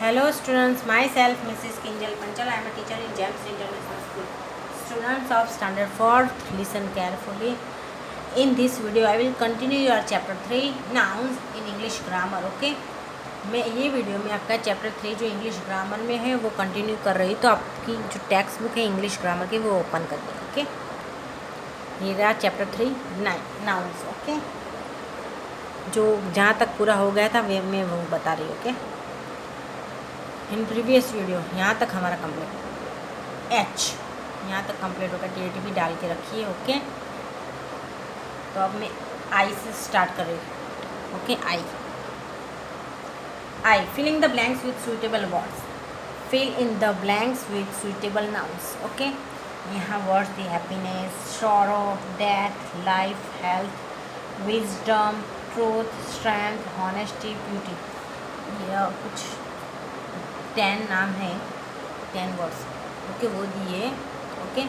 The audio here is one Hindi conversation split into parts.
Hello students, myself Mrs. Kinjal Panchal. I am a teacher in GEMS International School. Students of Standard 4th, listen carefully. In this video, I will continue your chapter 3 nouns in English grammar. Okay? मैं ये वीडियो में आपका चैप्टर 3 जो इंग्लिश ग्रामर में है वो कंटिन्यू कर रही हूँ, तो आपकी जो टेक्स्ट बुक है इंग्लिश ग्रामर की वो ओपन कर दें. ओके, ये रहा चैप्टर 3 नाउन्स. ओके, जो जहाँ तक पूरा हो गया था मैं वो बता रही हूँ. ओके, इन प्रीवियस वीडियो यहाँ तक हमारा कंप्लीट. एच यहाँ तक कंप्लीट होगा. टी भी डाल के रखिए. ओके, तो अब मैं आई से स्टार्ट कर रही हूँ. Okay, I filling the blanks with suitable words. Fill in the blanks with suitable nouns. Okay, यहाँ वर्ड्स दी happiness, sorrow, death, life, health, wisdom, truth, strength, honesty, beauty. ये कुछ 10 नाम है, 10 वर्ड्स. ओके, वो दिए. ओके,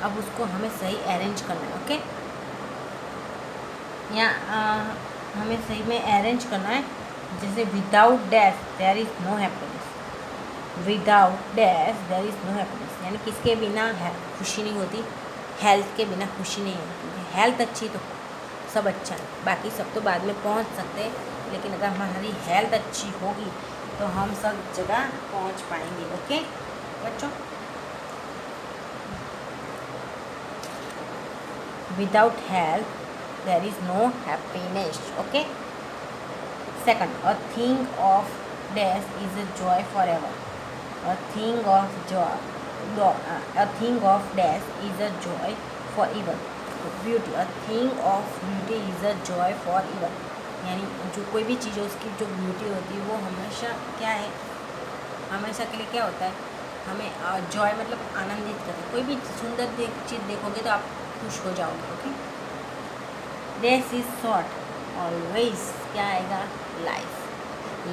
अब उसको हमें सही अरेंज करना है. ओके, यहाँ हमें सही में अरेंज करना है. जैसे without dash there is no happiness. Without dash there is no happiness, यानी किसके बिना खुशी नहीं होती. हेल्थ के बिना खुशी नहीं होती. हेल्थ अच्छी तो सब अच्छा है, बाकी सब तो बाद में पहुँच सकते हैं, लेकिन अगर हमारी हेल्थ अच्छी होगी तो हम सब जगह पहुंच पाएंगे. ओके बच्चों, without health there is no happiness. Okay, second, a thing of dash is a joy forever. A thing of dash is a joy forever. Beauty, a thing of beauty is a joy forever. यानी जो कोई भी चीज़ है उसकी जो ब्यूटी होती है वो हमेशा क्या है, हमेशा के लिए क्या होता है, हमें जॉय मतलब आनंदित करता है. कोई भी सुंदर चीज़ देखोगे तो आप खुश हो जाओगे. Okay, days is short, always क्या आएगा, लाइफ.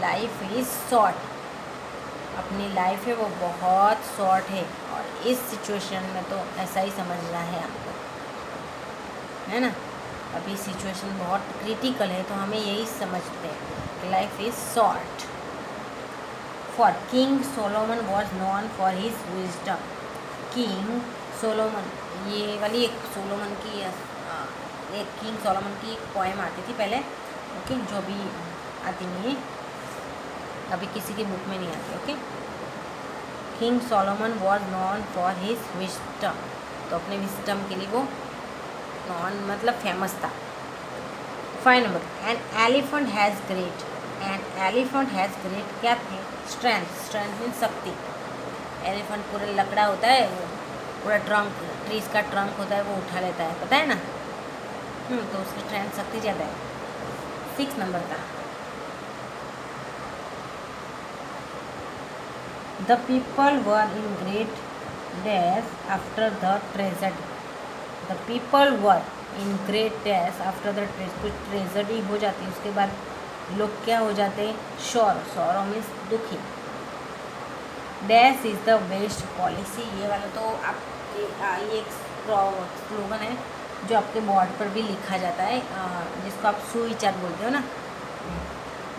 Life is short. अपनी लाइफ है वो बहुत शॉर्ट है, और इस सिचुएशन में तो ऐसा ही समझना है आपको, है ना. अभी सिचुएशन बहुत क्रिटिकल है तो हमें यही समझते हैं कि life is short. For king Solomon was non for his wisdom. King Solomon, ये वाली एक सोलोमन की एक किंग सोलोमन की एक पोएम आती थी पहले. ओके, जो भी आती नहीं है, अभी किसी की बुक में नहीं आती. Okay, king Solomon was non for his wisdom, तो अपने विजडम के लिए वो नॉन मतलब फेमस था. 5 number, an elephant has great. An elephant has great क्या थे, स्ट्रेंथ. स्ट्रेंथ मीन शक्ति. एलिफेंट पूरा लकड़ा होता है, वो पूरा ट्रंक, ट्रीज का ट्रंक होता है, वो उठा लेता है, पता है ना. तो उसकी स्ट्रेंथ शक्ति ज़्यादा है. 6 नंबर था, the people were in great dash after the tragedy. The people were in great dash after the कुछ ट्रेजेडी हो जाती है उसके बाद लोग क्या हो जाते हैं, सॉरो मीन्स दुखी. Dash is the best policy. ये वाला तो आप ये एक स्लोगन है जो आपके बोर्ड पर भी लिखा जाता है, जिसको आप सुविचार बोलते हो ना.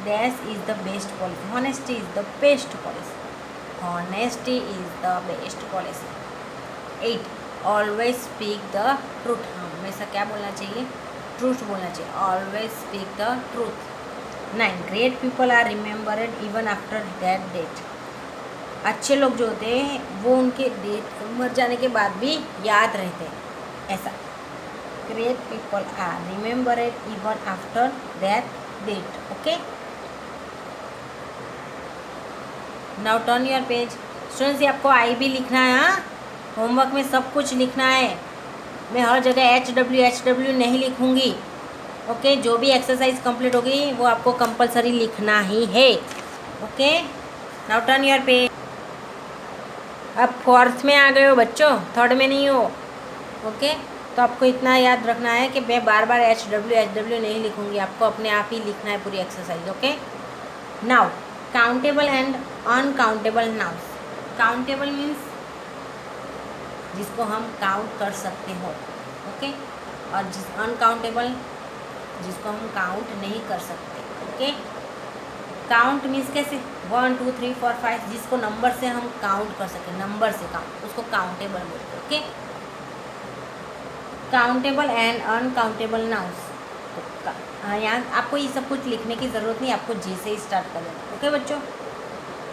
Dash is the best policy. Honesty is the best policy. Honesty is the best policy. 8, always speak the truth. हमेशा क्या बोलना चाहिए, ट्रूथ बोलना चाहिए. Always speak the truth. 9, great people are remembered even after that death. अच्छे लोग जो होते हैं वो उनके डेट मर जाने के बाद भी याद रहते हैं, ऐसा. Great people are remembered even after that death. Okay, now turn your page. Students, ये आपको आई भी लिखना है. हाँ, होमवर्क में सब कुछ लिखना है. मैं हर जगह HW नहीं लिखूँगी. ओके, जो भी एक्सरसाइज कंप्लीट होगी वो आपको कंपलसरी लिखना ही है. Okay, now turn your page. अब 4th में आ गए हो बच्चों, 3rd में नहीं हो. ओके, तो आपको इतना याद रखना है कि मैं बार बार HW नहीं लिखूँगी, आपको अपने आप ही लिखना है पूरी exercise. Okay, now countable and uncountable nouns. Countable means जिसको हम काउंट कर सकते हो. ओके, और अनकाउंटेबल जिसको हम काउंट नहीं कर सकते. ओके, काउंट मीन्स कैसे 1 2 3 4 5, जिसको नंबर से हम काउंट कर सकें, नंबर से काउंट, उसको काउंटेबल बोलते हैं। Okay, countable and uncountable nouns. तो यहाँ आपको ये सब कुछ लिखने की ज़रूरत नहीं, आपको जे से ही स्टार्ट कर देना। ओके बच्चों,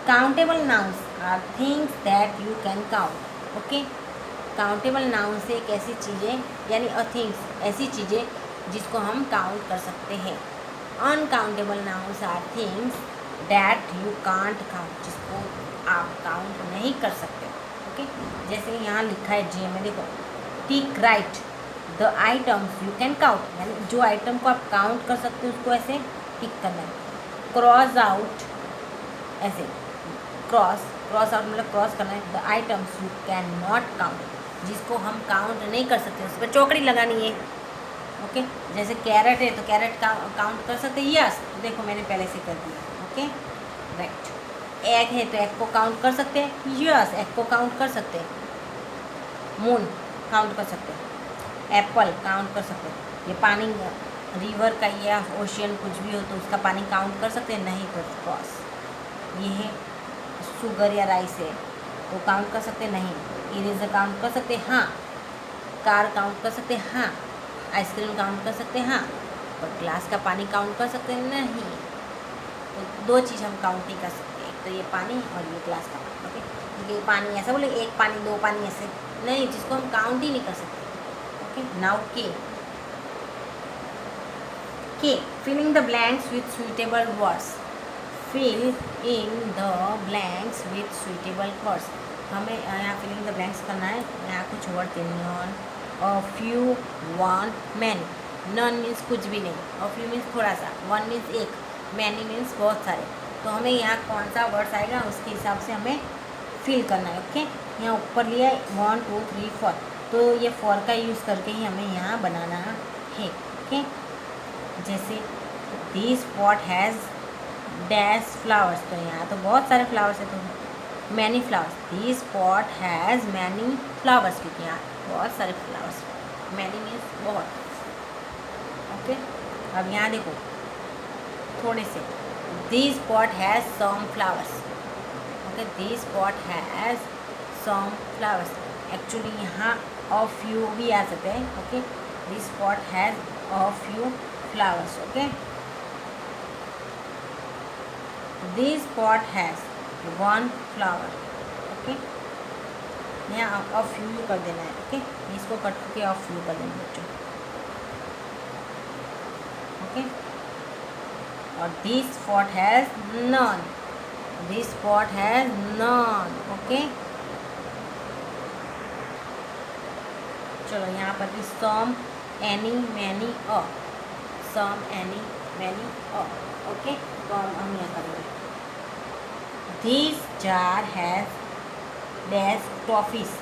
countable nouns are things that you can count. Okay, countable noun से एक ऐसी चीज़ें यानी अ थिंग्स, ऐसी चीज़ें जिसको हम काउंट कर सकते हैं। Uncountable nouns are things that you can't count, जिसको आप काउंट नहीं कर सकते। ओके, जैसे यहाँ लिखा है जे में, देखो टिक right the items you can count, यानी जो आइटम को आप काउंट कर सकते हो उसको ऐसे टिक करना है। क्रॉस आउट, ऐसे क्रॉस आउट मतलब क्रॉस करना है। The items you can not count, जिसको हम काउंट नहीं कर सकते, उस पर चौकड़ी लगानी है। ओके, जैसे कैरेट है तो कैरेट काउंट कर सकते हैं, यस, देखो मैंने पहले से कर दिया। Okay, right. एग है तो एग को काउंट कर सकते हैं, यस, एग को काउंट कर सकते हैं। मून काउंट कर सकते हैं, एप्पल काउंट कर सकते हैं। ये पानी रिवर का या ओशियन कुछ भी हो तो उसका पानी काउंट कर सकते हैं, नहीं तो क्रॉस। ये है शुगर या राइस है तो काउंट कर सकते हैं, नहीं। इरेजर काउंट कर सकते हैं, हाँ। कार काउंट कर सकते हैं, हाँ। आइसक्रीम काउंट कर सकते हैं, हाँ। पर ग्लास का पानी काउंट कर सकते हैं, नहीं। तो दो चीज़ हम काउंट नहीं कर सकते, एक तो ये पानी और ये ग्लास का पानी। ओके, ये पानी ऐसा बोले एक पानी दो पानी ऐसे नहीं, जिसको हम काउंट ही नहीं कर सकते। ओके, नाउ के filling the blanks with suitable words. Fill in the blanks with suitable words. हमें यहाँ फिलिंग द ब्लैंक्स करना है। यहाँ कुछ वर्ड थे, non, a few, one, many. Non means कुछ भी नहीं, अ फ्यू मीन्स थोड़ा सा, वन मीन्स एक, मैनी मीन्स बहुत सारे। तो हमें यहाँ कौन सा वर्ड्स आएगा उसके हिसाब से हमें फिल करना है। ओके, यहाँ ऊपर लिया 1 2 3 4, तो ये 4 का यूज़ करके ही हमें यहाँ बनाना है। ओके, जैसे this pot has dash flowers, तो यहाँ तो बहुत सारे फ्लावर्स है, तो many flowers. This pot has many flowers, क्योंकि यहाँ बहुत सारे फ्लावर्स, मैनी मीन्स बहुत। ओके, अब यहाँ देखो थोड़े से, this pot has some flowers. Okay, this pot has some flowers, actually यहाँ अ फ्यू भी आ सकते हैं। Okay, this pot has a few flowers. Okay, this pot has one flower. Okay, यहाँ अ फ्यू कर देना है। ओके, इसको कट करके अ फ्यू कर देना बच्चों। ओके, और this pot has non, this pot has non. Okay, चलो यहाँ पर भी सम, एनी, मैनी, अ, सम, एनी, मैनी, अ। ओके, तो हम यहाँ करेंगे this jar has dash toffees,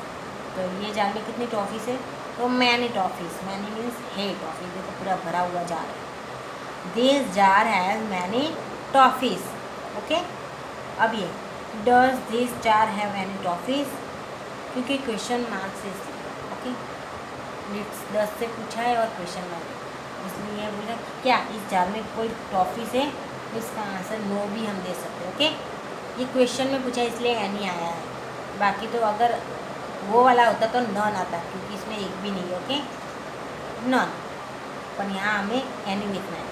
तो ये जार में कितनी टॉफ़ीज़ है, तो मैनी टॉफ़ीज़, मैनी मीन्स है टॉफ़ी, देखो पूरा भरा हुआ जार है। This jar has many toffees. Okay, अब ये does this jar have many toffees, क्योंकि क्वेश्चन मार्क से इसलिए। ओके, 10 से पूछा है और क्वेश्चन मार्क, इसलिए बोला क्या इस जार में कोई टॉफ़ीज़ है, तो इसका आंसर नो भी हम दे सकते हैं। ओके, ये क्वेश्चन में पूछा इसलिए एनी आया है, बाकी तो अगर वो वाला होता तो नॉन आता, क्योंकि इसमें एक भी नहीं है। ओके, नॉन, पर यहाँ हमें एनी लिखना है।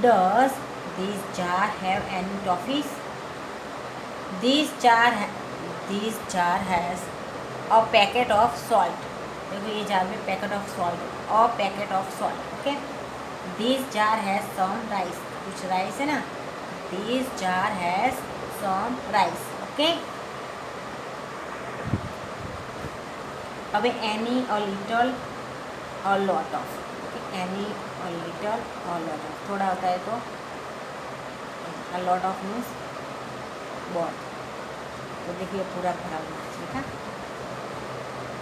Does this jar have any toffees, this jar has a packet of salt, देखो ये जार में packet of salt, a packet of salt. Okay, this jar has some rice, कुछ राइस है ना, this jar has some rice. Okay, अब any, a little, a lot of. Any, a little, a lot of, थोड़ा होता है तो अ लॉट ऑफ मीन्स बहुत। तो देखिए पूरा भरा हुआ है, ठीक है।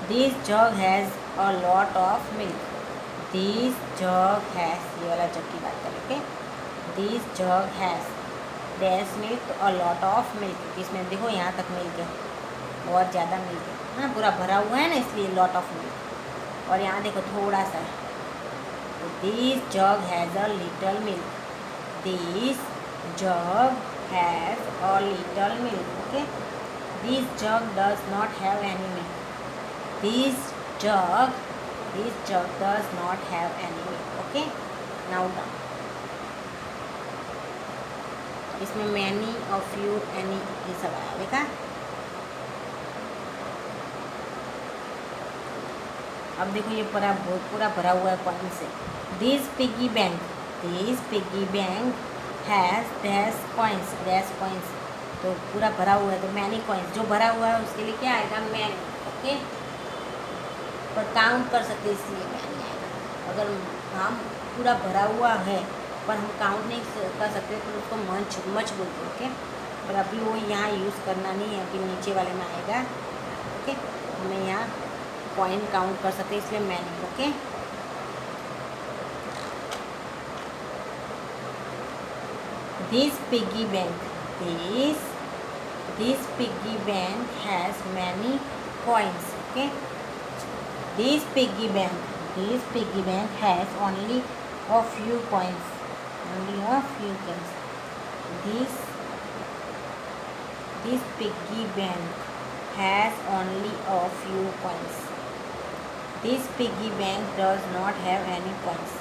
This jug has a lot of milk, this jug has, ये वाला जग की बात करें। Okay, this jug has dash milk, a lot of milk, इसमें देखो यहाँ तक मिल्क है, बहुत ज़्यादा मिल्क है ना, पूरा भरा हुआ है ना, इसलिए लॉट ऑफ मिल्क। और यहाँ देखो थोड़ा सा है, this jug has a little milk, this jug has a little milk. Okay, this jug does not have any milk. This jug does not have any milk. Okay, now down. इसमें many of you any ये सब आया देखा। अब देखो ये पूरा भरा हुआ है कॉइन से। This piggy bank has dash coins तो पूरा भरा हुआ है तो मैनी कॉइन्स जो भरा हुआ है उसके लिए क्या आएगा मैनी। ओके, पर काउंट कर सकते इसलिए मैनी आएगा। अगर हम पूरा भरा हुआ है पर हम काउंट नहीं कर सकते तो उसको मच बोलते हैं। ओके, पर अभी वो यहाँ यूज़ करना नहीं है, अभी नीचे वाले में आएगा। ओके, हमें यहाँ कॉइन काउंट कर सकते इसलिए many. Okay, this piggy bank has many coins. Okay, this piggy bank has only a few coins. This piggy bank has only a few coins. This piggy bank does not have any coins.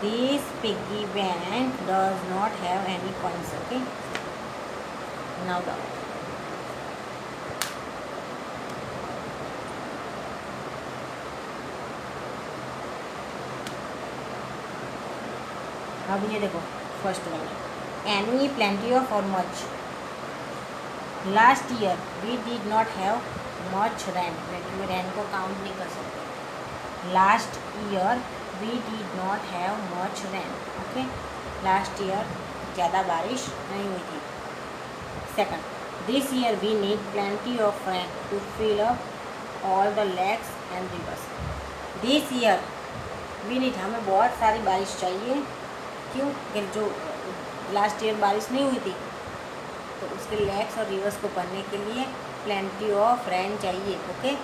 This piggy bank does not have any coins. Okay, now the अब ये देखो फर्स्ट वाला एनी प्लेंटी ऑफ और much. Last year we did not have much rain, लेकिन मैं रैन को काउंट नहीं कर सकती। Last year we did not have much rain. Okay, last year ज़्यादा बारिश नहीं हुई थी। Second, this year we need plenty of rain to fill up all the lakes and rivers. This year we need हमें बहुत सारी बारिश चाहिए। क्यों? कि जो लास्ट ईयर बारिश नहीं हुई थी तो उसके लेक्स और रिवर्स को भरने के लिए प्लेंटी ऑफ रेन चाहिए। ओके,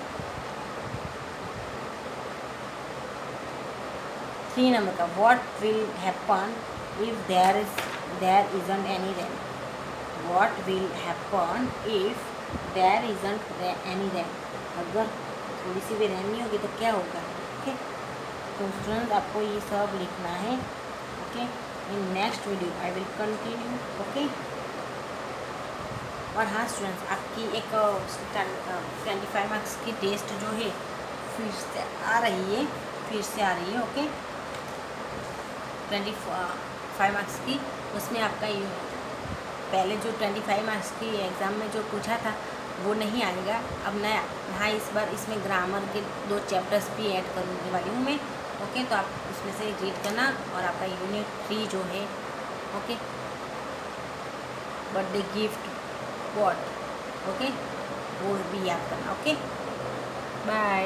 3 नंबर का what will happen if there isn't any rain. What will happen if there isn't any rain. अगर थोड़ी सी भी रेन नहीं होगी तो क्या होगा। ओके, तो स्टूडेंट्स आपको ये सब लिखना है। Okay, in next video I will continue. Okay, और हाँ स्टूडेंट्स, आपकी एक 25 मार्क्स की टेस्ट जो है फिर से आ रही है। ओके, 25 मार्क्स की उसमें आपका ये पहले जो 25 मार्क्स की एग्ज़ाम में जो पूछा था वो नहीं आएगा, अब नया। हाँ, इस बार इसमें ग्रामर के 2 चैप्टर्स भी ऐड करने वाली हूँ मैं। ओके, तो आप उसमें से रीड करना और आपका यूनिट 3 जो है okay birthday gift what okay वो भी याद करना। Okay, bye.